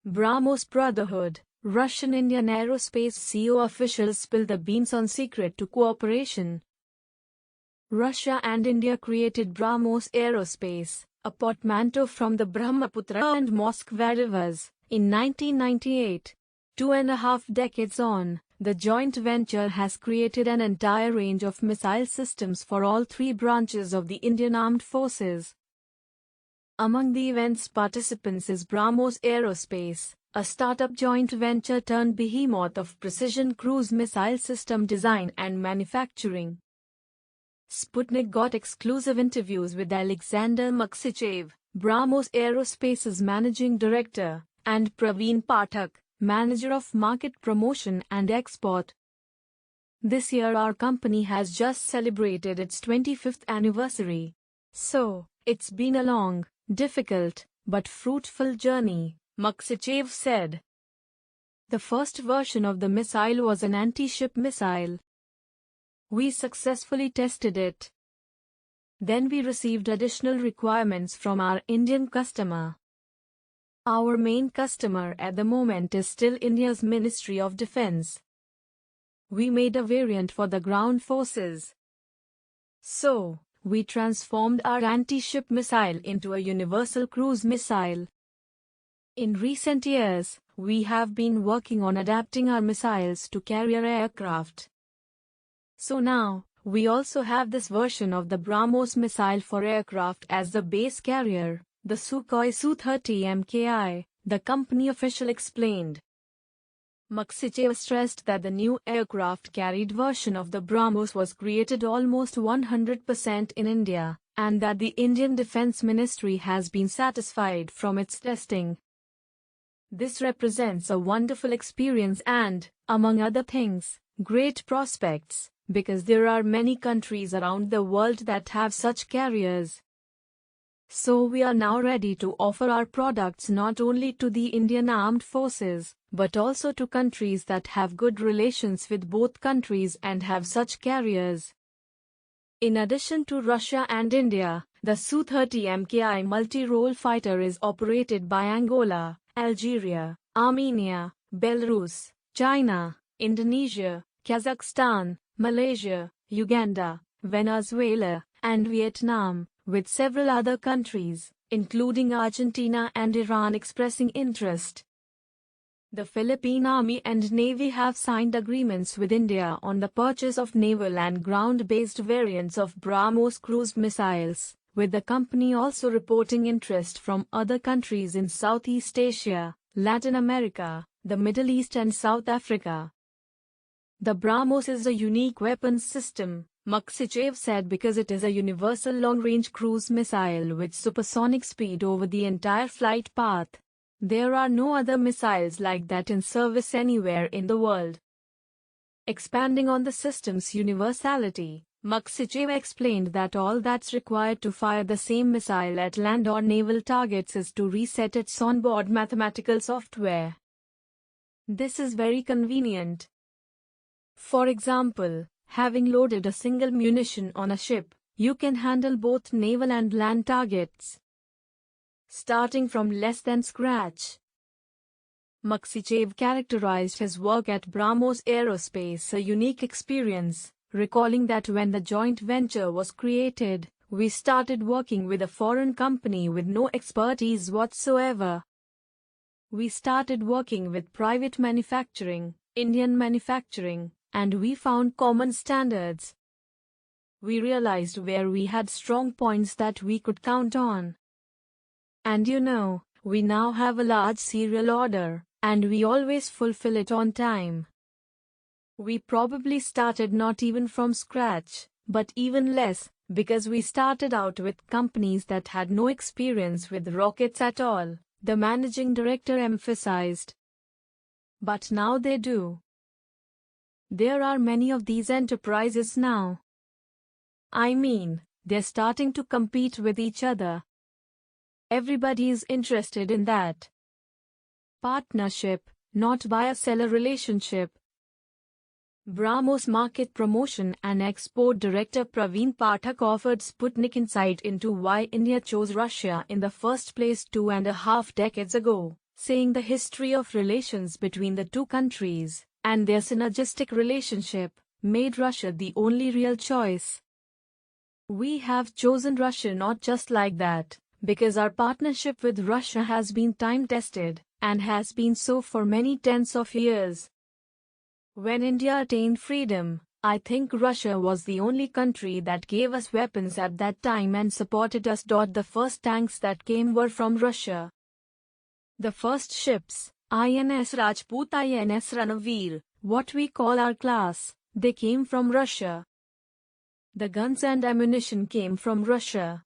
Brahmos Brotherhood, Russian-Indian aerospace CEO officials spill the beans on secret to cooperation. Russia and India created Brahmos Aerospace, a portmanteau from the Brahmaputra and Moskva rivers, in 1998. 2.5 decades on, the joint venture has created an entire range of missile systems for all three branches of the Indian Armed Forces. Among the event's participants is Brahmos Aerospace, a startup joint venture turned behemoth of precision cruise missile system design and manufacturing. Sputnik got exclusive interviews with Alexander Maksychev, Brahmos Aerospace's managing director, and Praveen Pathak, manager of market promotion and export. This year our company has just celebrated its 25th anniversary. So, it's been a long, difficult, but fruitful journey, Maksychev said. The first version of the missile was an anti-ship missile. We successfully tested it. Then we received additional requirements from our Indian customer. Our main customer at the moment is still India's Ministry of Defense. We made a variant for the ground forces. So, we transformed our anti-ship missile into a universal cruise missile. In recent years, we have been working on adapting our missiles to carrier aircraft. So now, we also have this version of the Brahmos missile for aircraft as the base carrier, the Sukhoi Su-30 MKI, the company official explained. Maksychev stressed that the new aircraft-carried version of the Brahmos was created almost 100% in India, and that the Indian Defence Ministry has been satisfied from its testing. This represents a wonderful experience and, among other things, great prospects, because there are many countries around the world that have such carriers. So we are now ready to offer our products not only to the Indian Armed Forces, but also to countries that have good relations with both countries and have such carriers. In addition to Russia and India, the Su-30 MKI multi-role fighter is operated by Angola, Algeria, Armenia, Belarus, China, Indonesia, Kazakhstan, Malaysia, Uganda, Venezuela, and Vietnam, with several other countries, including Argentina and Iran expressing interest. The Philippine Army and Navy have signed agreements with India on the purchase of naval and ground-based variants of Brahmos cruise missiles, with the company also reporting interest from other countries in Southeast Asia, Latin America, the Middle East and South Africa. The Brahmos is a unique weapons system, Maksychev said, because it is a universal long-range cruise missile with supersonic speed over the entire flight path. There are no other missiles like that in service anywhere in the world. Expanding on the system's universality, Maksychev explained that all that's required to fire the same missile at land or naval targets is to reset its onboard mathematical software. This is very convenient. For example, having loaded a single munition on a ship, you can handle both naval and land targets, starting from less than scratch. Maksychev characterized his work at Brahmos Aerospace a unique experience, recalling that when the joint venture was created, we started working with a foreign company with no expertise whatsoever. We started working with private manufacturing, Indian manufacturing, and we found common standards. We realized where we had strong points that we could count on. And we now have a large serial order, and we always fulfill it on time. We probably started not even from scratch, but even less, because we started out with companies that had no experience with rockets at all, the managing director emphasized. But now they do. There are many of these enterprises now. I mean, they're starting to compete with each other. Everybody is interested in that partnership, not buyer-seller relationship. Brahmos Market Promotion and Export Director Praveen Pathak offered Sputnik insight into why India chose Russia in the first place 2.5 decades ago, saying the history of relations between the two countries and their synergistic relationship made Russia the only real choice. We have chosen Russia not just like that, because our partnership with Russia has been time-tested and has been so for many tens of years. When India attained freedom, I think Russia was the only country that gave us weapons at that time and supported us. The first tanks that came were from Russia. The first ships, INS Rajput, INS Ranavir, what we call our class, they came from Russia. The guns and ammunition came from Russia.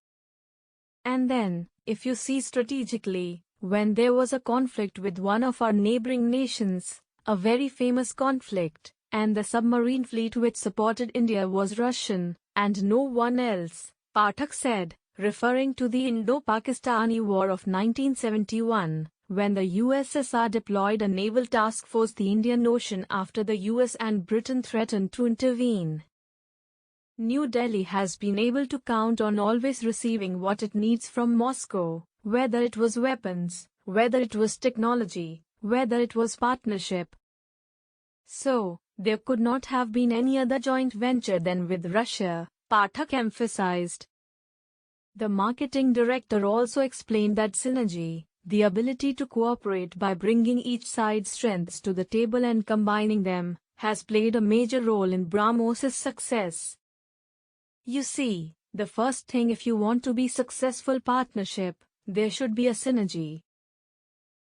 And then, if you see strategically, when there was a conflict with one of our neighboring nations, a very famous conflict, and the submarine fleet which supported India was Russian, and no one else, Pathak said, referring to the Indo-Pakistani War of 1971, when the USSR deployed a naval task force the Indian Ocean after the US and Britain threatened to intervene. New Delhi has been able to count on always receiving what it needs from Moscow, whether it was weapons, whether it was technology, whether it was partnership. So, there could not have been any other joint venture than with Russia, Pathak emphasized. The marketing director also explained that synergy, the ability to cooperate by bringing each side's strengths to the table and combining them, has played a major role in Brahmos' success. You see, the first thing if you want to be successful partnership, there should be a synergy.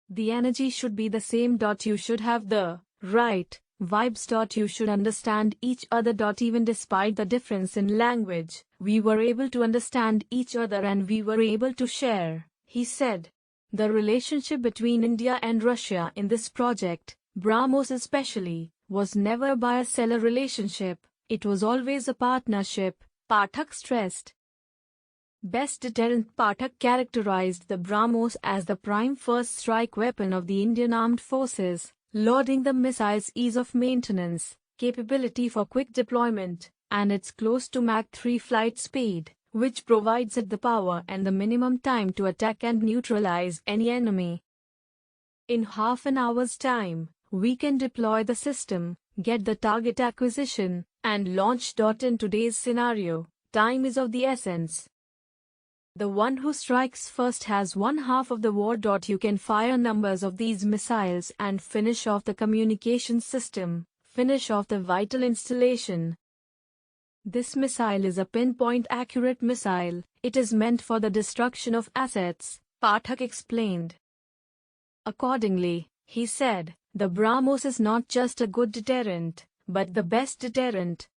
The energy should be the same. You should have the right vibes. You should understand each other. Even despite the difference in language, we were able to understand each other and we were able to share, he said. The relationship between India and Russia in this project, Brahmos especially, was never a buyer-seller relationship, it was always a partnership, Pathak stressed. Best deterrent. Pathak characterized the Brahmos as the prime first strike weapon of the Indian Armed Forces, lauding the missile's ease of maintenance, capability for quick deployment, and its close to Mach 3 flight speed, which provides it the power and the minimum time to attack and neutralize any enemy. In half an hour's time, we can deploy the system, get the target acquisition, and launch. In today's scenario, time is of the essence. The one who strikes first has one half of the war. You can fire numbers of these missiles and finish off the communication system, finish off the vital installation. This missile is a pinpoint accurate missile, it is meant for the destruction of assets, Pathak explained. Accordingly, he said, the Brahmos is not just a good deterrent, but the best deterrent.